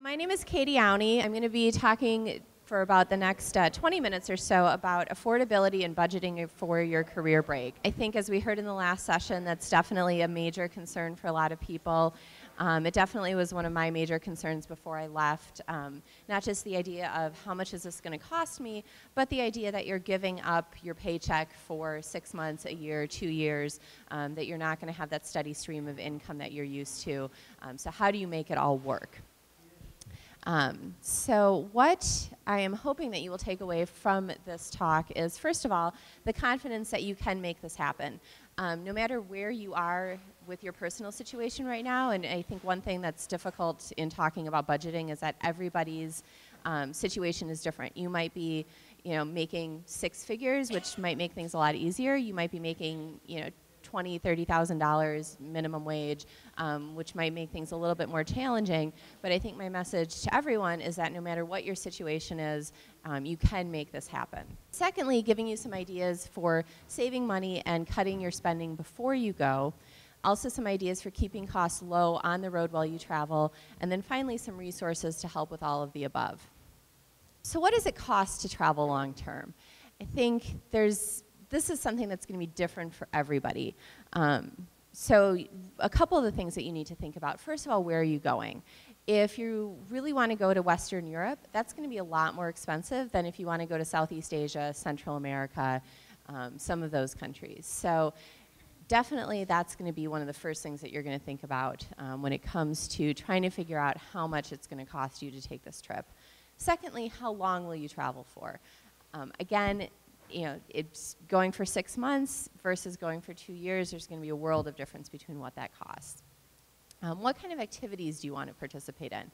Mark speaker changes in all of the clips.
Speaker 1: My name is Katie Aune. I'm going to be talking for about the next 20 minutes or so about affordability and budgeting for your career break. I think, as we heard in the last session, that's definitely a major concern for a lot of people. It definitely was one of my major concerns before I left. Not just the idea of how much is this going to cost me, but the idea that you're giving up your paycheck for 6 months, a year, 2 years, that you're not going to have that steady stream of income that you're used to. So how do you make it all work? So what I am hoping that you will take away from this talk is, first of all, the confidence that you can make this happen. No matter where you are with your personal situation right now, and I think one thing that's difficult in talking about budgeting is that everybody's situation is different. You might be, making 6 figures, which might make things a lot easier. You might be making, $20,000, $30,000 minimum wage, which might make things a little bit more challenging. But I think my message to everyone is that no matter what your situation is, you can make this happen. Secondly, giving you some ideas for saving money and cutting your spending before you go. Also some ideas for keeping costs low on the road while you travel. And then finally, some resources to help with all of the above. So what does it cost to travel long term? I think this is something that's going to be different for everybody. So a couple of the things that you need to think about. First of all, where are you going? If you really want to go to Western Europe, that's going to be a lot more expensive than if you want to go to Southeast Asia, Central America, some of those countries. So definitely that's going to be one of the first things that you're going to think about when it comes to trying to figure out how much it's going to cost you to take this trip. Secondly, how long will you travel for? Again, it's going for 6 months versus going for 2 years. There's going to be a world of difference between what that costs. What kind of activities do you want to participate in?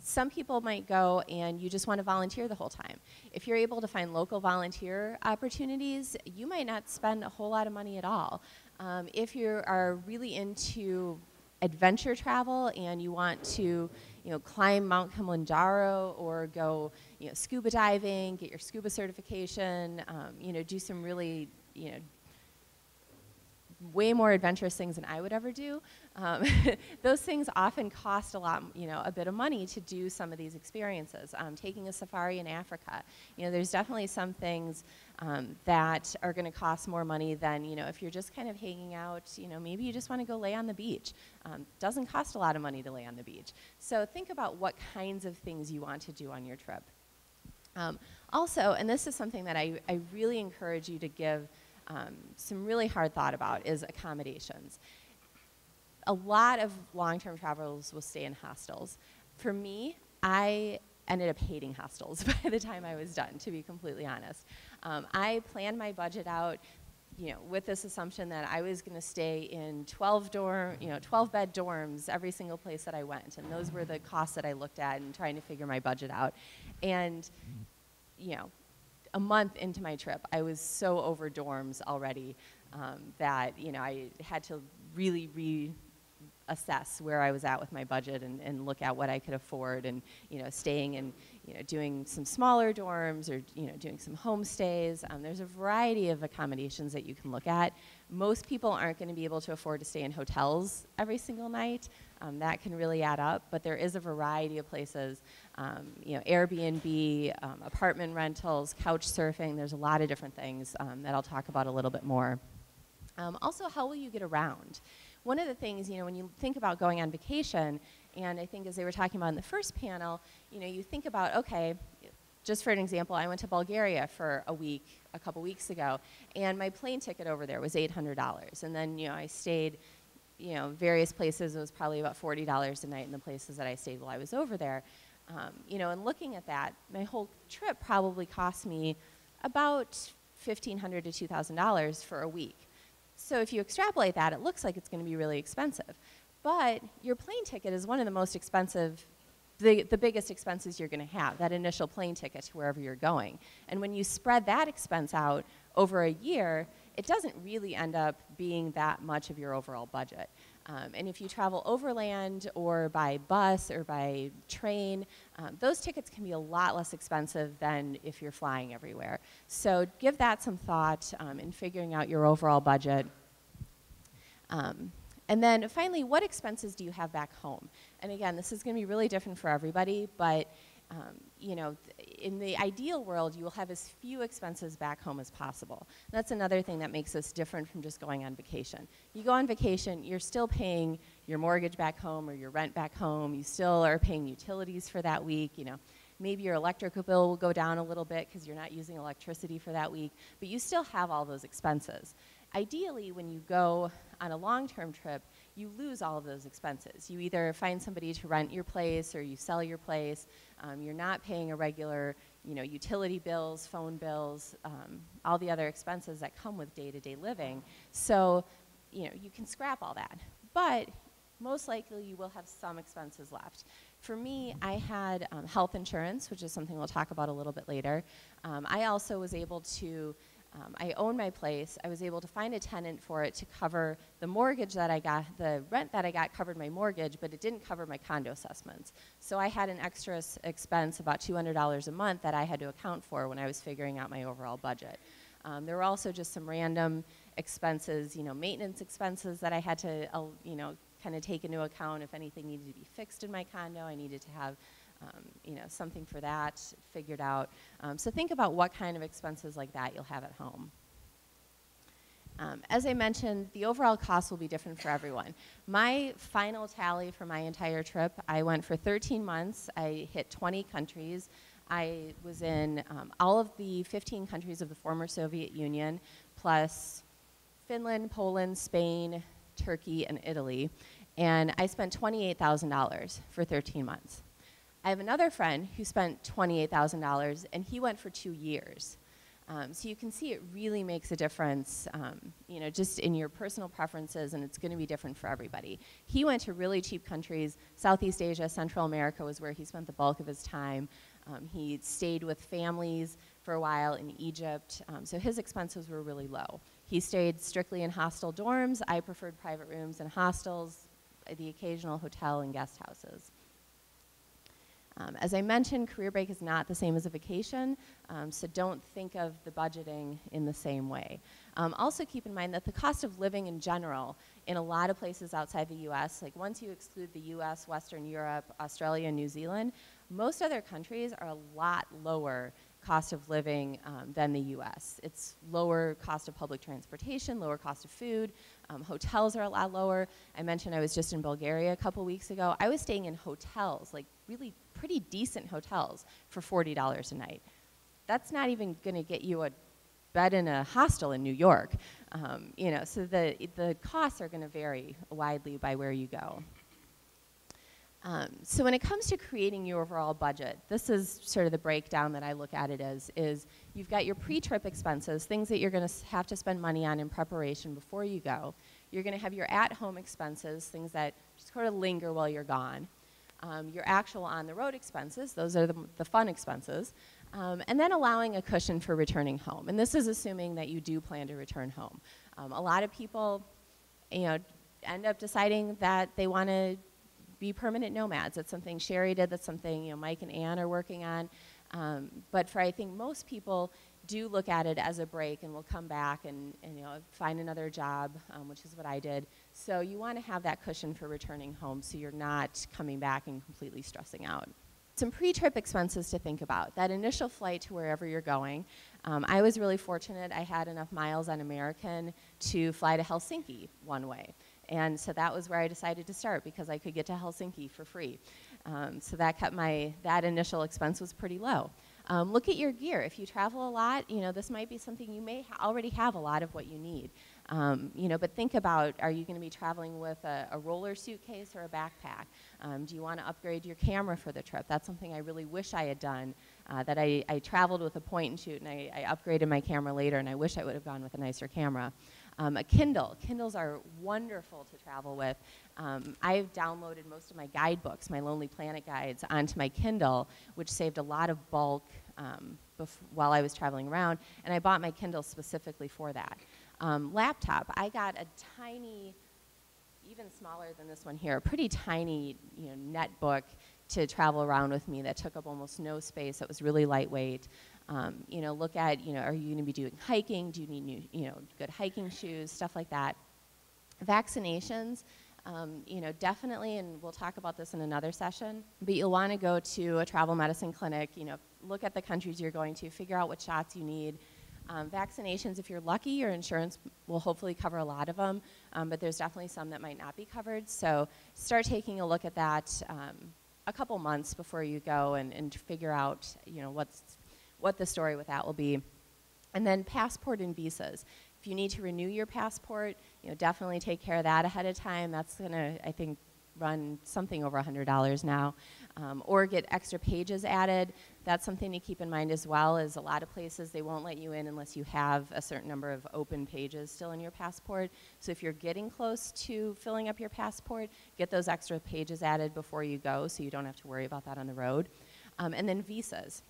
Speaker 1: Some people might go and you just want to volunteer the whole time. If you're able to find local volunteer opportunities, you might not spend a whole lot of money at all. If you are really into adventure travel and you want to climb Mount Kilimanjaro or go scuba diving, get your scuba certification, do some really way more adventurous things than I would ever do. Those things often cost a lot, a bit of money to do some of these experiences. Taking a safari in Africa, there's definitely some things that are going to cost more money than, if you're just kind of hanging out, maybe you just want to go lay on the beach. Doesn't cost a lot of money to lay on the beach. So think about what kinds of things you want to do on your trip. Also, and this is something that I really encourage you to give some really hard thought about, is accommodations. A lot of long-term travelers will stay in hostels. For me, I ended up hating hostels by the time I was done, to be completely honest. I planned my budget out, with this assumption that I was going to stay in 12-bed dorms every single place that I went, and those were the costs that I looked at in trying to figure my budget out. And, a month into my trip, I was so over dorms already that I had to really reassess where I was at with my budget and look at what I could afford, and staying in doing some smaller dorms or doing some homestays. There's a variety of accommodations that you can look at. Most people aren't going to be able to afford to stay in hotels every single night. That can really add up, but there is a variety of places, Airbnb, apartment rentals, couch surfing. There's a lot of different things that I'll talk about a little bit more. Also, how will you get around? One of the things, when you think about going on vacation, and I think as they were talking about in the first panel, you think about, okay, just for an example, I went to Bulgaria for a week, a couple weeks ago, and my plane ticket over there was $800. And then, I stayed, various places. It was probably about $40 a night in the places that I stayed while I was over there. And looking at that, my whole trip probably cost me about $1,500 to $2,000 for a week. So if you extrapolate that, it looks like it's going to be really expensive. But your plane ticket is one of the most expensive, the biggest expenses you're going to have, that initial plane ticket to wherever you're going. And when you spread that expense out over a year, it doesn't really end up being that much of your overall budget. And if you travel overland or by bus or by train, those tickets can be a lot less expensive than if you're flying everywhere. So give that some thought in figuring out your overall budget. And then finally, what expenses do you have back home? And again, this is going to be really different for everybody, but you know, in the ideal world, you will have as few expenses back home as possible. That's another thing that makes us different from just going on vacation. You go on vacation, you're still paying your mortgage back home or your rent back home. You still are paying utilities for that week. You know, maybe your electrical bill will go down a little bit because you're not using electricity for that week, but you still have all those expenses. Ideally, when you go on a long-term trip, you lose all of those expenses. You either find somebody to rent your place or you sell your place. You're not paying a regular, you know, utility bills, phone bills, all the other expenses that come with day-to-day living. So, you know, you can scrap all that. But most likely you will have some expenses left. For me, I had health insurance, which is something we'll talk about a little bit later. I also was able to I own my place. I was able to find a tenant for it to cover the mortgage that I got. The rent that I got covered my mortgage, but it didn't cover my condo assessments. So I had an extra expense, about $200 a month, that I had to account for when I was figuring out my overall budget. There were also just some random expenses, you know, maintenance expenses that I had to, you know, kind of take into account. If anything needed to be fixed in my condo, I needed to have you know, something for that figured out. So think about what kind of expenses like that you'll have at home. As I mentioned, the overall cost will be different for everyone. My final tally for my entire trip, I went for 13 months. I hit 20 countries. I was in all of the 15 countries of the former Soviet Union, plus Finland, Poland, Spain, Turkey, and Italy. And I spent $28,000 for 13 months. I have another friend who spent $28,000, and he went for 2 years. So you can see it really makes a difference, you know, just in your personal preferences, and it's going to be different for everybody. He went to really cheap countries. Southeast Asia, Central America was where he spent the bulk of his time. He stayed with families for a while in Egypt, so his expenses were really low. He stayed strictly in hostel dorms. I preferred private rooms and hostels, the occasional hotel and guest houses. As I mentioned, career break is not the same as a vacation, so don't think of the budgeting in the same way. Also keep in mind that the cost of living in general in a lot of places outside the US, like once you exclude the US, Western Europe, Australia, and New Zealand, most other countries are a lot lower cost of living than the US. It's lower cost of public transportation, lower cost of food. Hotels are a lot lower. I mentioned I was just in Bulgaria a couple weeks ago. I was staying in hotels, like really pretty decent hotels, for $40 a night. That's not even going to get you a bed in a hostel in New York. You know, so the costs are going to vary widely by where you go. So when it comes to creating your overall budget, this is sort of the breakdown that I look at it as, is you've got your pre-trip expenses, things that you're going to have to spend money on in preparation before you go. You're going to have your at-home expenses, things that just sort of linger while you're gone. Your actual on-the-road expenses, those are the fun expenses. And then allowing a cushion for returning home. And this is assuming that you do plan to return home. A lot of people, you know, end up deciding that they want to be permanent nomads. That's something Sherry did. That's something, you know, Mike and Anne are working on. But for I think most people do look at it as a break and will come back and you know, find another job, which is what I did. So you want to have that cushion for returning home so you're not coming back and completely stressing out. Some pre-trip expenses to think about. That initial flight to wherever you're going. I was really fortunate. I had enough miles on American to fly to Helsinki one way. And so that was where I decided to start because I could get to Helsinki for free. So that kept that initial expense was pretty low. Look at your gear. If you travel a lot, you know, this might be something you may already have a lot of what you need. You know, but think about, are you going to be traveling with a roller suitcase or a backpack? Do you want to upgrade your camera for the trip? That's something I really wish I had done, that I traveled with a point and shoot and I upgraded my camera later and I wish I would have gone with a nicer camera. A Kindle. Kindles are wonderful to travel with. I've downloaded most of my guidebooks, my Lonely Planet guides, onto my Kindle, which saved a lot of bulk while I was traveling around, and I bought my Kindle specifically for that. Laptop. I got a tiny, even smaller than this one here, a pretty tiny, you know, netbook to travel around with me that took up almost no space. It was really lightweight. You know, look at, you know, are you going to be doing hiking? Do you need new, you know, good hiking shoes, stuff like that. Vaccinations. You know, definitely, and we'll talk about this in another session, but you'll want to go to a travel medicine clinic, you know, look at the countries you're going to, figure out what shots you need. Vaccinations, if you're lucky, your insurance will hopefully cover a lot of them, but there's definitely some that might not be covered. So start taking a look at that a couple months before you go and figure out, you know, what the story with that will be. And then passport and visas. If you need to renew your passport, you know, definitely take care of that ahead of time. That's going to, I think, run something over $100 now. Or get extra pages added. That's something to keep in mind as well, is a lot of places they won't let you in unless you have a certain number of open pages still in your passport. So if you're getting close to filling up your passport, get those extra pages added before you go so you don't have to worry about that on the road. And then visas.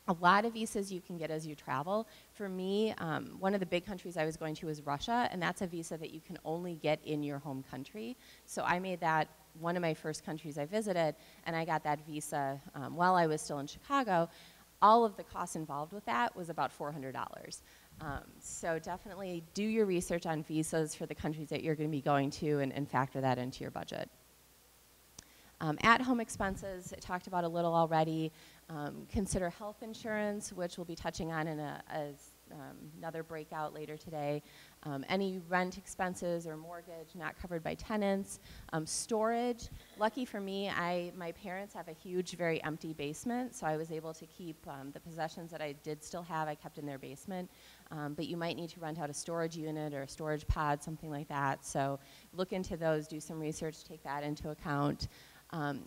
Speaker 1: A lot of visas you can get as you travel. For me, one of the big countries I was going to was Russia, and that's a visa that you can only get in your home country. So I made that one of my first countries I visited, and I got that visa while I was still in Chicago. All of the costs involved with that was about $400. So definitely do your research on visas for the countries that you're going to be going to and factor that into your budget. At-home expenses, I talked about a little already. Consider health insurance, which we'll be touching on in another breakout later today. Any rent expenses or mortgage not covered by tenants. Storage, lucky for me, my parents have a huge, very empty basement, so I was able to keep the possessions that I did still have, I kept in their basement. But you might need to rent out a storage unit or a storage pod, something like that. So look into those, do some research, take that into account.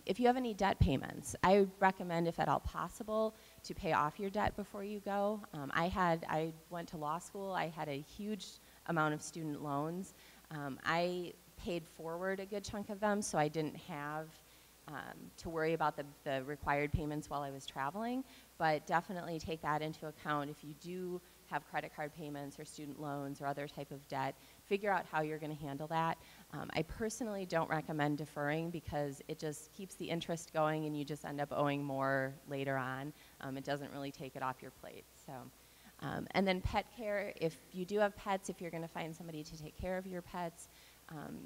Speaker 1: If you have any debt payments, I recommend, if at all possible, to pay off your debt before you go. I went to law school. I had a huge amount of student loans. I paid forward a good chunk of them, so I didn't have to worry about the required payments while I was traveling. But definitely take that into account if you do have credit card payments or student loans or other type of debt. Figure out how you're going to handle that. I personally don't recommend deferring because it just keeps the interest going and you just end up owing more later on. It doesn't really take it off your plate. So, and then pet care, if you do have pets, if you're going to find somebody to take care of your pets,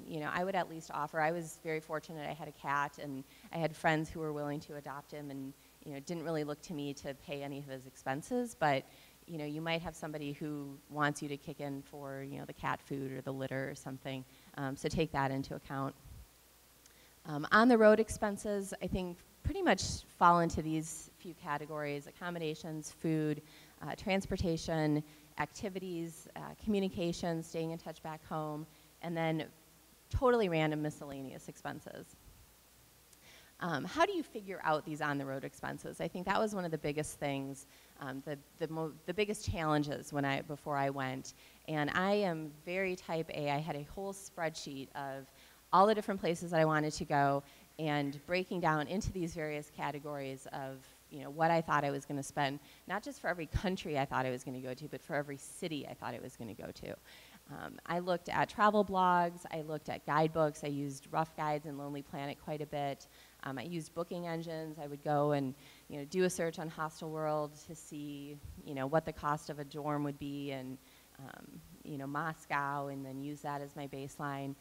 Speaker 1: you know, I would at least offer. I was very fortunate. I had a cat, and I had friends who were willing to adopt him, and you know, didn't really look to me to pay any of his expenses, but you know, you might have somebody who wants you to kick in for, you know, the cat food or the litter or something. So take that into account. On the road expenses, I think pretty much fall into these few categories: accommodations, food, transportation, activities, communication, staying in touch back home, and then totally random miscellaneous expenses. How do you figure out these on-the-road expenses? I think that was one of the biggest things, the biggest challenges before I went. And I am very type A. I had a whole spreadsheet of all the different places that I wanted to go and breaking down into these various categories of, you know, what I thought I was going to spend, not just for every country I thought I was going to go to, but for every city I thought I was going to go to. I looked at travel blogs, I looked at guidebooks, I used Rough Guides and Lonely Planet quite a bit. I used booking engines. I would go and, you know, do a search on Hostel World to see, you know, what the cost of a dorm would be, and you know, Moscow, and then use that as my baseline.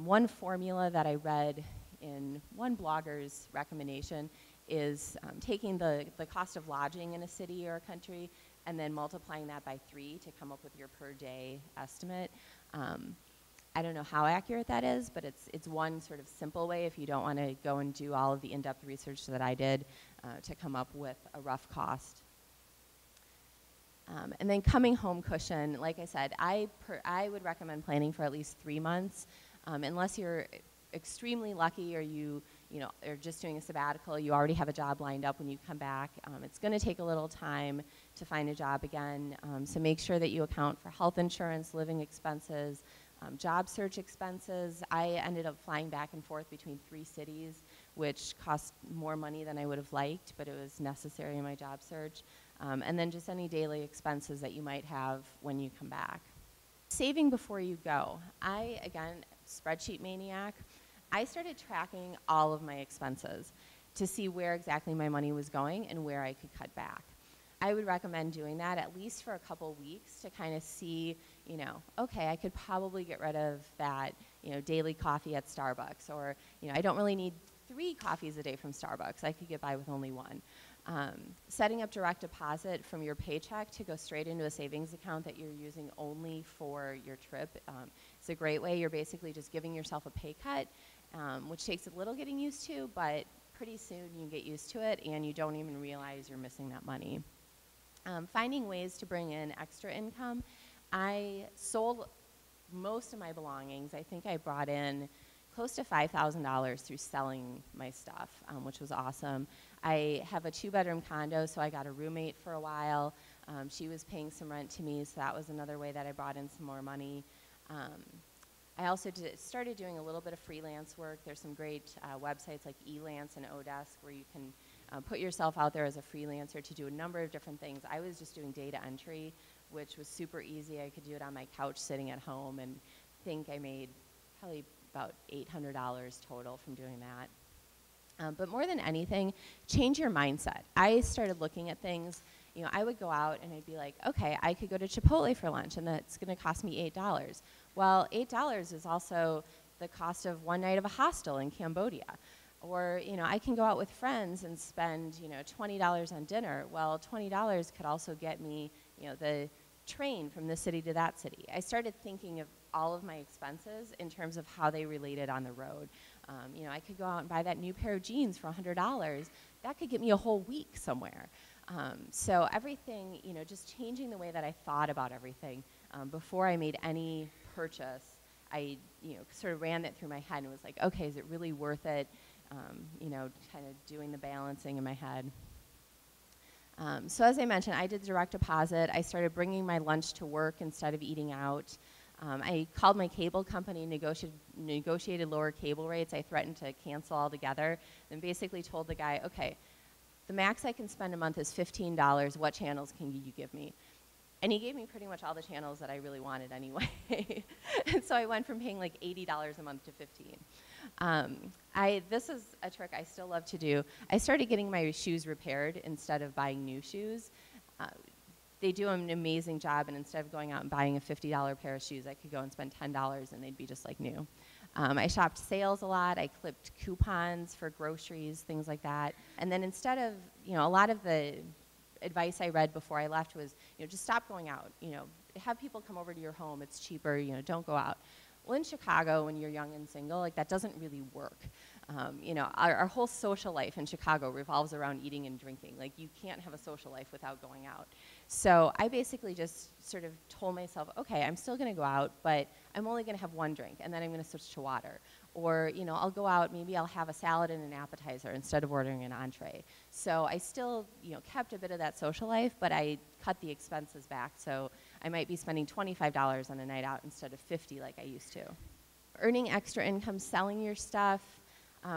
Speaker 1: One formula that I read in one blogger's recommendation is taking the cost of lodging in a city or a country and then multiplying that by 3 to come up with your per day estimate. I don't know how accurate that is, but it's one sort of simple way if you don't want to go and do all of the in-depth research that I did to come up with a rough cost. And then coming home cushion, like I said, I would recommend planning for at least 3 months, unless you're extremely lucky or you know, are just doing a sabbatical, you already have a job lined up when you come back. It's going to take a little time to find a job again, so make sure that you account for health insurance, living expenses, job search expenses. I ended up flying back and forth between 3 cities, which cost more money than I would have liked, but it was necessary in my job search. And then just any daily expenses that you might have when you come back. Saving before you go. Again, spreadsheet maniac. I started tracking all of my expenses to see where exactly my money was going and where I could cut back. I would recommend doing that at least for a couple weeks to kind of see, you know, okay, I could probably get rid of that, you know, daily coffee at Starbucks, or, you know, I don't really need 3 coffees a day from Starbucks. I could get by with only 1. Setting up direct deposit from your paycheck to go straight into a savings account that you're using only for your trip is a great way. You're basically just giving yourself a pay cut, which takes a little getting used to, but pretty soon you get used to it and you don't even realize you're missing that money. Finding ways to bring in extra income. I sold most of my belongings. I think I brought in close to $5,000 through selling my stuff, which was awesome. I have a 2-bedroom condo, so I got a roommate for a while. She was paying some rent to me, so that was another way that I brought in some more money. I also started doing a little bit of freelance work. There's some great websites like Elance and Odesk where you can put yourself out there as a freelancer to do a number of different things. I was just doing data entry, which was super easy. I could do it on my couch sitting at home, and think I made probably about $800 total from doing that. But more than anything, change your mindset. I started looking at things, you know, I would go out and I'd be like, okay, I could go to Chipotle for lunch and that's gonna cost me $8. Well, $8 is also the cost of 1 night of a hostel in Cambodia. Or, you know, I can go out with friends and spend, you know, $20 on dinner. Well, $20 could also get me, you know, the train from this city to that city. I started thinking of all of my expenses in terms of how they related on the road. You know, I could go out and buy that new pair of jeans for $100. That could get me a whole week somewhere. So everything, you know, just changing the way that I thought about everything. Before I made any purchase, I, you know, sort of ran that through my head and was like, okay, is it really worth it? You know, kind of doing the balancing in my head. So as I mentioned, I did direct deposit. I started bringing my lunch to work instead of eating out. I called my cable company, negotiated lower cable rates. I threatened to cancel altogether, and basically told the guy, okay, the max I can spend a month is $15. What channels can you give me? And he gave me pretty much all the channels that I really wanted anyway. And so I went from paying like $80 a month to $15. This is a trick I still love to do. I started getting my shoes repaired instead of buying new shoes. They do an amazing job, and instead of going out and buying a $50 pair of shoes, I could go and spend $10 and they'd be just like new. I shopped sales a lot. I clipped coupons for groceries, things like that. And then instead of, you know, a lot of the advice I read before I left was, you know, just stop going out. You know, have people come over to your home. It's cheaper. You know, don't go out. Well, in Chicago, when you're young and single, like that doesn't really work. You know, our whole social life in Chicago revolves around eating and drinking. Like you can't have a social life without going out. So I basically just sort of told myself, okay, I'm still going to go out, but I'm only going to have 1 drink, and then I'm going to switch to water. Or, you know, I'll go out, maybe I'll have a salad and an appetizer instead of ordering an entree. So I still, you know, kept a bit of that social life, but I cut the expenses back. So I might be spending $25 on a night out instead of $50 like I used to. Earning extra income, selling your stuff.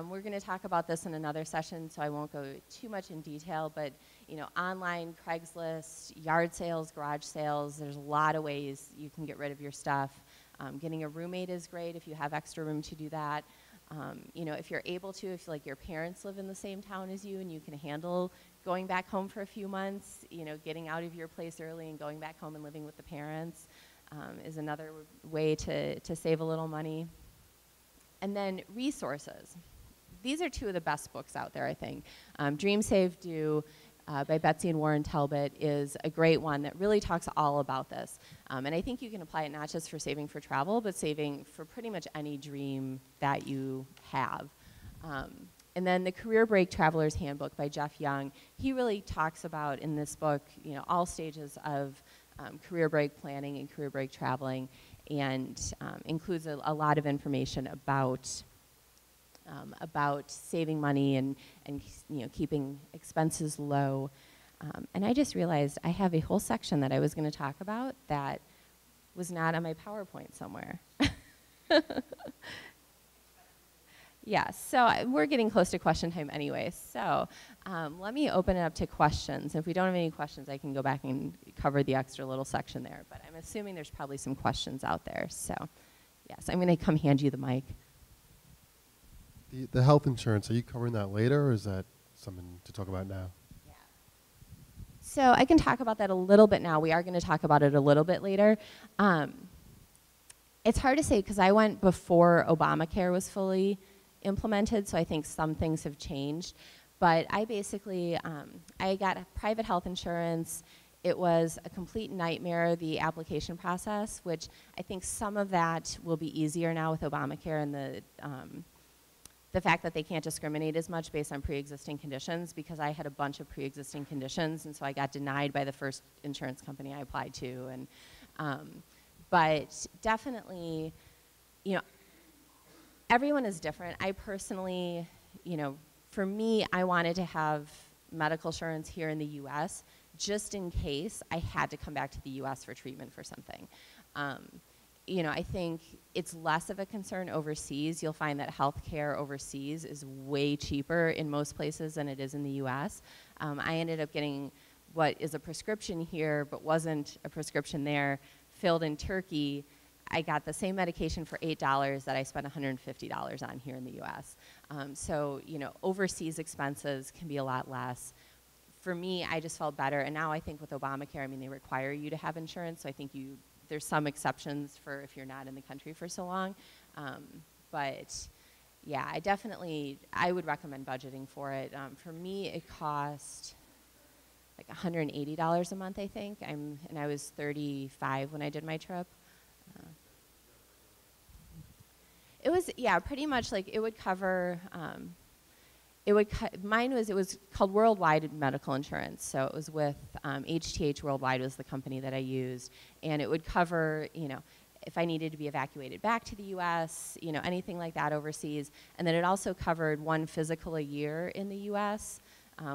Speaker 1: We're going to talk about this in another session, so I won't go too much in detail, but you know, online, Craigslist, yard sales, garage sales, there's a lot of ways you can get rid of your stuff. Getting a roommate is great if you have extra room to do that. You know, if you're able to, if like your parents live in the same town as you and you can handle going back home for a few months, you know, getting out of your place early and going back home and living with the parents is another way to save a little money. And then resources. These are 2 of the best books out there, I think. Dream, Save, Do by Betsy and Warren Talbot is a great one that really talks all about this. And I think you can apply it not just for saving for travel, but saving for pretty much any dream that you have. And then the Career Break Traveler's Handbook by Jeff Young. He really talks about in this book, you know, all stages of career break planning and career break traveling, and includes a lot of information about saving money and you know, keeping expenses low. And I just realized I have a whole section that I was going to talk about that was not on my PowerPoint somewhere. Yeah, so we're getting close to question time anyway. So let me open it up to questions. If we don't have any questions, I can go back and cover the extra little section there. But I'm assuming there's probably some questions out there. So yes, I'm going to come hand you the mic.
Speaker 2: The health insurance, are you covering that later, or is that something to talk about now?
Speaker 1: Yeah. So I can talk about that a little bit now. We are going to talk about it a little bit later. It's hard to say because I went before Obamacare was fully implemented, so I think some things have changed. But I basically, I got private health insurance. It was a complete nightmare, the application process, which I think some of that will be easier now with Obamacare and the fact that they can't discriminate as much based on pre-existing conditions, because I had a bunch of pre-existing conditions, and so I got denied by the first insurance company I applied to. And, but definitely, you know, everyone is different. I personally, you know, for me, I wanted to have medical insurance here in the US just in case I had to come back to the US for treatment for something. You know, I think it's less of a concern overseas. You'll find that healthcare overseas is way cheaper in most places than it is in the US. I ended up getting what is a prescription here but wasn't a prescription there, filled in Turkey. I got the same medication for $8 that I spent $150 on here in the US. So, you know, overseas expenses can be a lot less. For me, I just felt better, and now I think with Obamacare, I mean, they require you to have insurance, so I think there's some exceptions for if you're not in the country for so long. But yeah, I would recommend budgeting for it. For me, it cost like $180 a month, I think, and I was 35 when I did my trip. It was, yeah, pretty much like it would cover, it was called Worldwide Medical Insurance. So it was with HTH Worldwide was the company that I used. And it would cover, you know, if I needed to be evacuated back to the US, you know, anything like that overseas. And then it also covered one physical a year in the US,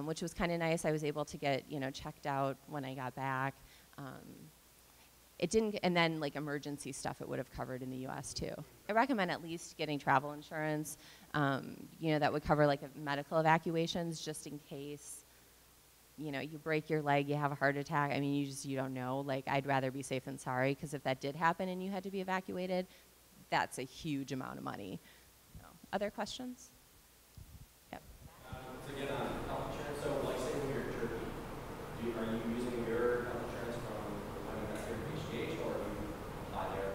Speaker 1: which was kind of nice. I was able to get, you know, checked out when I got back. It didn't, and then like emergency stuff it would have covered in the US too. I recommend at least getting travel insurance, you know, that would cover like medical evacuations just in case, you know, you break your leg, you have a heart attack. I mean, you don't know. Like, I'd rather be safe than sorry, because if that did happen and you had to be evacuated, that's a huge amount of money. So, other questions? Yep.
Speaker 2: To get on health insurance, so like say when you're in Turkey, are you using your health insurance from the money that's here at HGH, or do you apply there?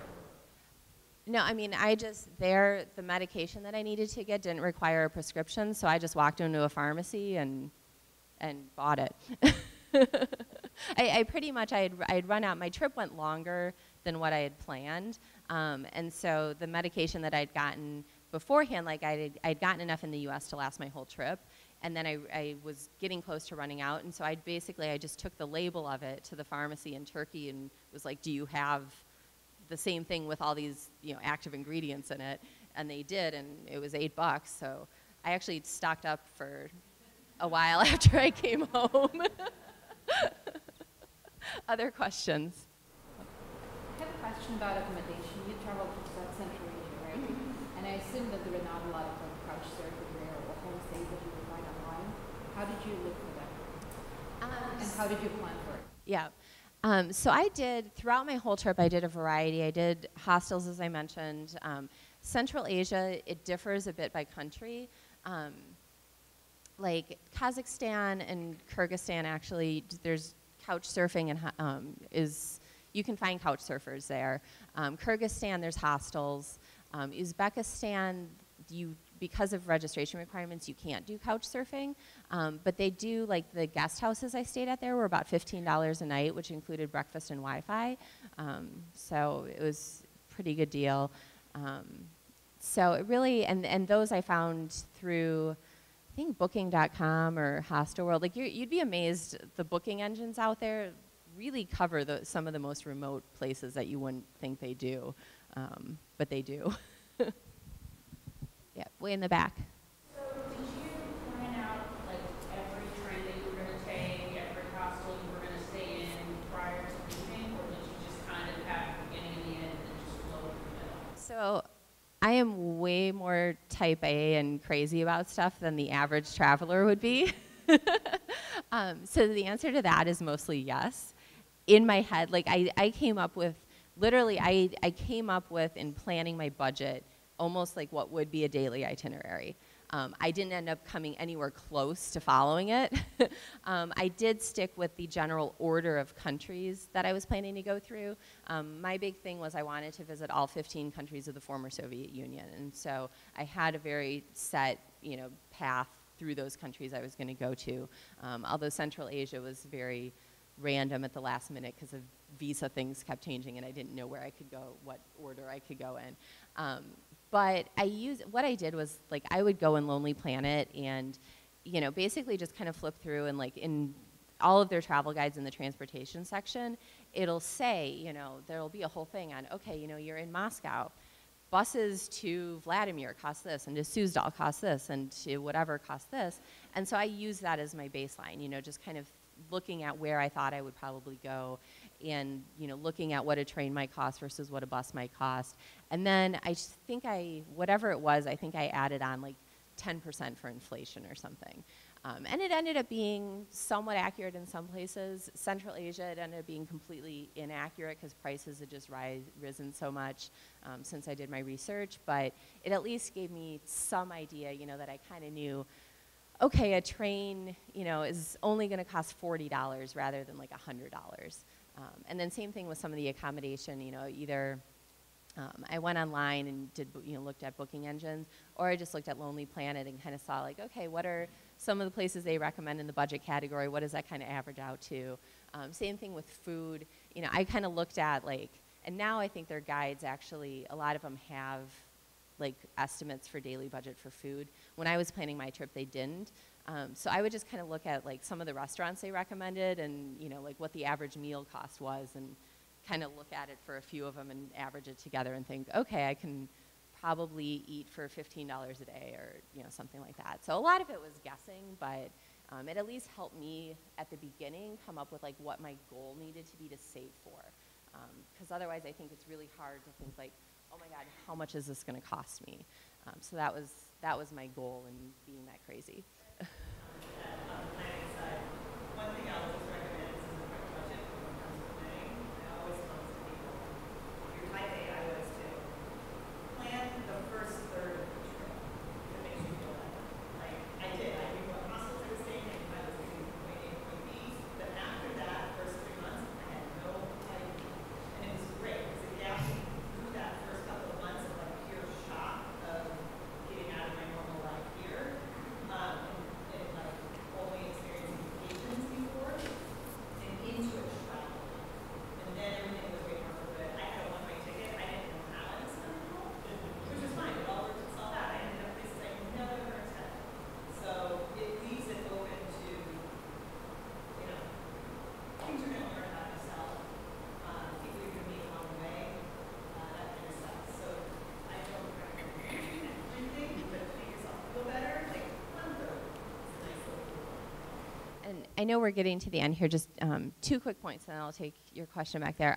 Speaker 1: No, I mean, the medication that I needed to get didn't require a prescription, so I just walked into a pharmacy and bought it. I pretty much, I had run out. My trip went longer than what I had planned, and so the medication that I'd gotten beforehand, like I'd gotten enough in the US to last my whole trip, and then I was getting close to running out, and so I just took the label of it to the pharmacy in Turkey and was like, do you have the same thing with all these, you know, active ingredients in it? And they did, and it was $8, so I actually stocked up for a while after I came home. Other questions?
Speaker 3: I have a question about accommodation. You traveled to Central Asia, right? And I assume that there are not a lot of like couch surfing there or homestays that you would find online. How did you look for that? And how did you plan for it?
Speaker 1: Yeah. So throughout my whole trip, I did a variety. I did hostels, as I mentioned. Central Asia, it differs a bit by country. Like Kazakhstan and Kyrgyzstan, actually, there's couch surfing and you can find couch surfers there. Kyrgyzstan, there's hostels. Uzbekistan, because of registration requirements, you can't do couch surfing, but they do, like the guest houses I stayed at there were about $15 a night, which included breakfast and Wi-Fi, so it was a pretty good deal. So it really, and those I found through, I think Booking.com or Hostelworld. Like you'd be amazed, the booking engines out there really cover some of the most remote places that you wouldn't think they do, but they do. Yeah, way in the back.
Speaker 4: So did you plan out like every train that you were going to take, every hostel you were going to stay in prior to leaving, or did you just kind of have the beginning and the end and just flow in the middle?
Speaker 1: So I am way more type A and crazy about stuff than the average traveler would be. So the answer to that is mostly yes. In my head, like I came up with, literally I came up with in planning my budget almost like what would be a daily itinerary. I didn't end up coming anywhere close to following it. I did stick with the general order of countries that I was planning to go through. My big thing was I wanted to visit all 15 countries of the former Soviet Union, and so I had a very set, path through those countries I was going to go to. Although Central Asia was very random at the last minute because of visa things kept changing, and I didn't know where I could go, what order I could go in. But what I did was, like, I would go in Lonely Planet and, basically just kind of flip through and, like, in all of their travel guides in the transportation section, it'll say, there'll be a whole thing on, okay, you're in Moscow. Buses to Vladimir cost this, and to Suzdal cost this, and to whatever cost this. And so I use that as my baseline, just kind of looking at where I thought I would probably go, and looking at what a train might cost versus what a bus might cost. And then I think whatever it was, I think I added on like 10% for inflation or something. And it ended up being somewhat accurate in some places. Central Asia, it ended up being completely inaccurate because prices had just risen so much since I did my research. But it at least gave me some idea, that I kind of knew, okay, a train, is only going to cost $40 rather than like $100. And then same thing with some of the accommodation, either I went online and looked at booking engines, or I just looked at Lonely Planet and kind of saw like, okay, what are some of the places they recommend in the budget category? What does that kind of average out to? Same thing with food. I kind of looked at and now I think their guides actually, a lot of them have like estimates for daily budget for food. When I was planning my trip, they didn't. So I would just kind of look at like some of the restaurants they recommended and like what the average meal cost was, and kind of look at it for a few of them and average it together and think, okay, I can probably eat for $15 a day or something like that. So a lot of it was guessing, but it at least helped me at the beginning come up with like what my goal needed to be to save for. Because otherwise I think it's really hard to think like, oh my God, how much is this going to cost me? So that was my goal in being that crazy.
Speaker 5: On the planning side, one thing I'll just recommend is in the quick budget when it comes to planning, I always tell people, your type A, I was too, plan the first third of the trip if it makes you feel better. Like I did, I knew what hospitals I was staying in, I was getting point A to point B, but after that first 3 months, I had no idea. And it was great because it got me through that first couple of months of like pure shock of getting out of my normal life here. And like only experiencing vacations before, and into a travel. And then everything was way more good. I had a one-way ticket. I didn't know how I was going to go, which was fine. It all worked itself out. I ended up places I never ever expected. So it leaves it open to, things you're going to learn about yourself, people you're going to meet along the way, that kind of stuff. So I don't recommend everything, but to make yourself feel better, like one third.
Speaker 1: And I know we're getting to the end here, just 2 quick points, and then I'll take your question back there.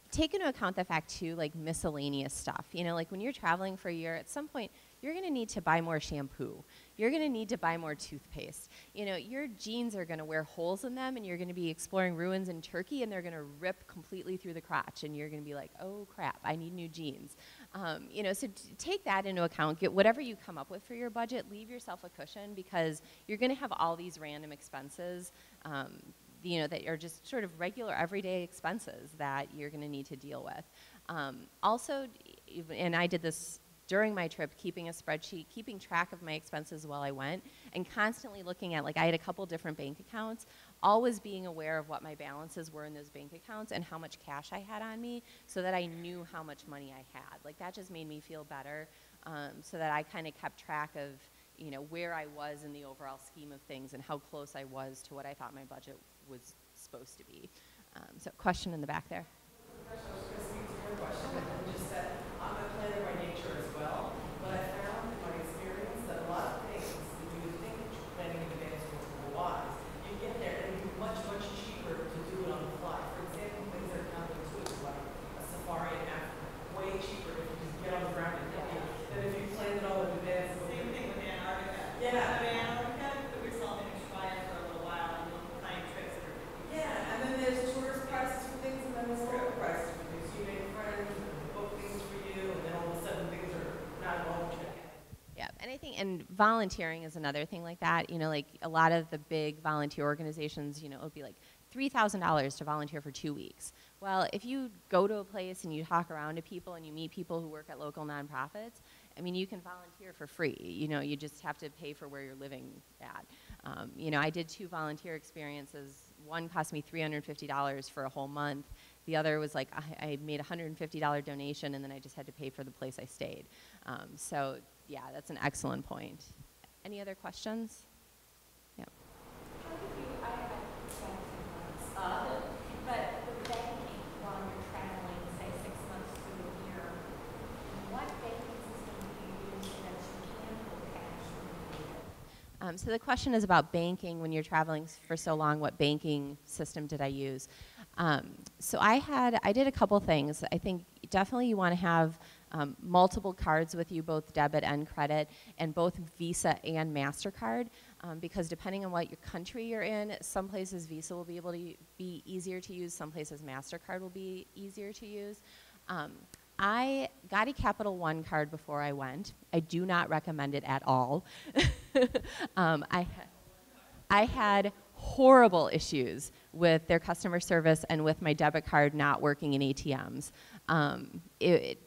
Speaker 1: Take into account the fact, too, like miscellaneous stuff. Like when you're traveling for a year, at some point, you're going to need to buy more shampoo. You're going to need to buy more toothpaste. Your jeans are going to wear holes in them, and you're going to be exploring ruins in Turkey, and they're going to rip completely through the crotch, and you're going to be like, oh, crap, I need new jeans. So take that into account. Get whatever you come up with for your budget. Leave yourself a cushion, because you're going to have all these random expenses that are just sort of regular everyday expenses that you're going to need to deal with. Also, and I did this during my trip, keeping a spreadsheet, keeping track of my expenses while I went, and constantly looking at, like, I had a couple different bank accounts, always being aware of what my balances were in those bank accounts and how much cash I had on me, so that I knew how much money I had. Like, that just made me feel better, so that I kind of kept track of, where I was in the overall scheme of things and how close I was to what I thought my budget was supposed to be. So question in the back there.
Speaker 6: Question, I was going to speak to your question, and just that I'm a planner by nature as well, but I found in my experience that a lot of things that you would think that you're planning in advance were wise. You get there and it'd be much, much cheaper to do it on the fly. For example, things that are counterintuitive, like a safari in Africa, way cheaper if you just get on the ground and get it than if you planned it all in advance.
Speaker 5: Same thing with Antarctica.
Speaker 6: Yeah.
Speaker 5: Antarctica, put yourself in a trial for a little while and you'll find trips that are
Speaker 6: Yeah, and then there's tourist prices for things, and then there's local prices for things. You make friends, and book things for you, and then all of a sudden things are not all checked
Speaker 1: and volunteering is another thing like that. You know, like a lot of the big volunteer organizations, you know, it'll be like $3,000 to volunteer for 2 weeks. Well, if you go to a place and you talk around to people and you meet people who work at local nonprofits, I mean, you can volunteer for free. You know, you just have to pay for where you're living at. You know, I did 2 volunteer experiences. One cost me $350 for a whole month. The other was like, I made a $150 donation, and then I just had to pay for the place I stayed. So, yeah, that's an excellent point. Any other questions? Yeah.
Speaker 7: How do you, I have but the banking while you're traveling, say 6 months to a year, what banking system do you use so that you can pull cash when you need it?
Speaker 1: So the question is about banking when you're traveling for so long. What banking system did I use? So I did a couple things. I think definitely you want to have multiple cards with you, both debit and credit, and both Visa and MasterCard, because depending on what your country you're in, some places Visa will be able to be easier to use, some places MasterCard will be easier to use. I got a Capital One card before I went. I do not recommend it at all. I had horrible issues with their customer service and with my debit card not working in ATMs.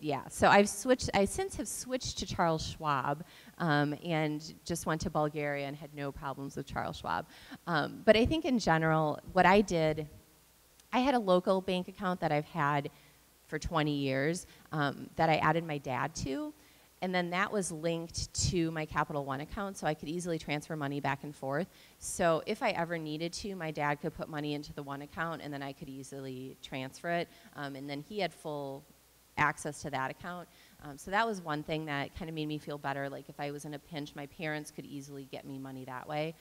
Speaker 1: Yeah, so I since have switched to Charles Schwab and just went to Bulgaria and had no problems with Charles Schwab. But I think in general, what I did, I had a local bank account that I've had for 20 years that I added my dad to. And then that was linked to my Capital One account, so I could easily transfer money back and forth. So if I ever needed to, my dad could put money into the one account, and then I could easily transfer it. And then he had full access to that account. So that was one thing that kind of made me feel better. Like if I was in a pinch, my parents could easily get me money that way.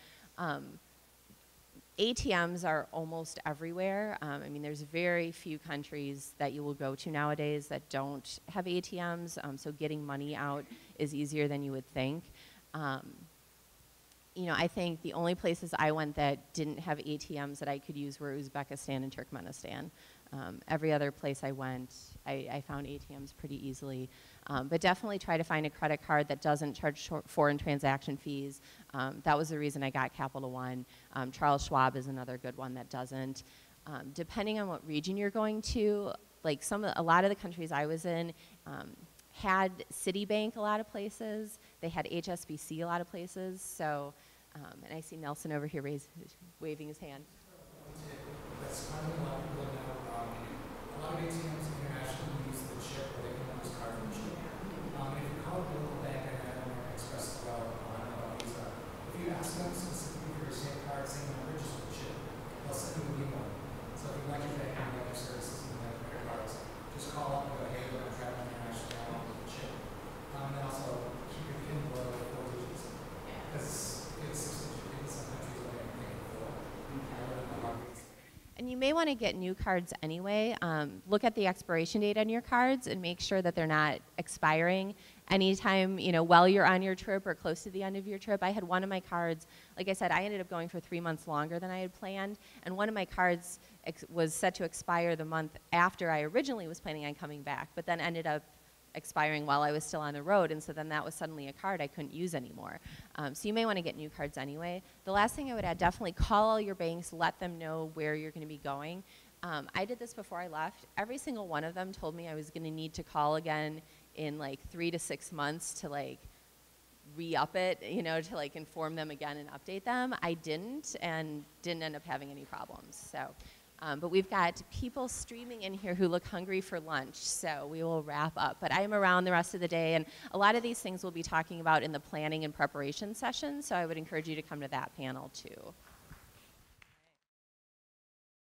Speaker 1: ATMs are almost everywhere. I mean, there's very few countries that you will go to nowadays that don't have ATMs, so getting money out is easier than you would think. You know, I think the only places I went that didn't have ATMs that I could use were Uzbekistan and Turkmenistan. Every other place I went, I found ATMs pretty easily. But definitely try to find a credit card that doesn't charge foreign transaction fees. That was the reason I got Capital One. Charles Schwab is another good one that doesn't. Depending on what region you're going to, like a lot of the countries I was in had Citibank a lot of places. They had HSBC a lot of places. So, and I see Nelson over here waving his hand.
Speaker 8: That's finally a lot of people know. A lot of ATMs internationally use the chip where they can use card from chip. And if you call a local bank and American Express as well, I don't know about Visa, if you ask them specifically for your same card, same number, just with the chip, they'll send you a new one. So if you like your bank and other services and like credit cards, just call up and go, hey, look, I'm traveling international with the chip. And then also keep your PIN below 4 digits. Because it's 6-digit PIN, some countries don't even think it will.
Speaker 1: And you may want to get new cards anyway. Look at the expiration date on your cards and make sure that they're not expiring anytime, you know, while you're on your trip or close to the end of your trip. I had one of my cards, like I said, I ended up going for 3 months longer than I had planned, and one of my cards was set to expire the month after I originally was planning on coming back, but then ended up expiring while I was still on the road, and so then that was suddenly a card I couldn't use anymore. So you may want to get new cards anyway. The last thing I would add, definitely call all your banks, let them know where you're going to be going. I did this before I left. Every single one of them told me I was going to need to call again in like 3 to 6 months to like re-up it, you know, to like inform them again and update them. I didn't, and didn't end up having any problems. So. But we've got people streaming in here who look hungry for lunch, so we will wrap up. But I am around the rest of the day, and a lot of these things we'll be talking about in the planning and preparation session, so I would encourage you to come to that panel too.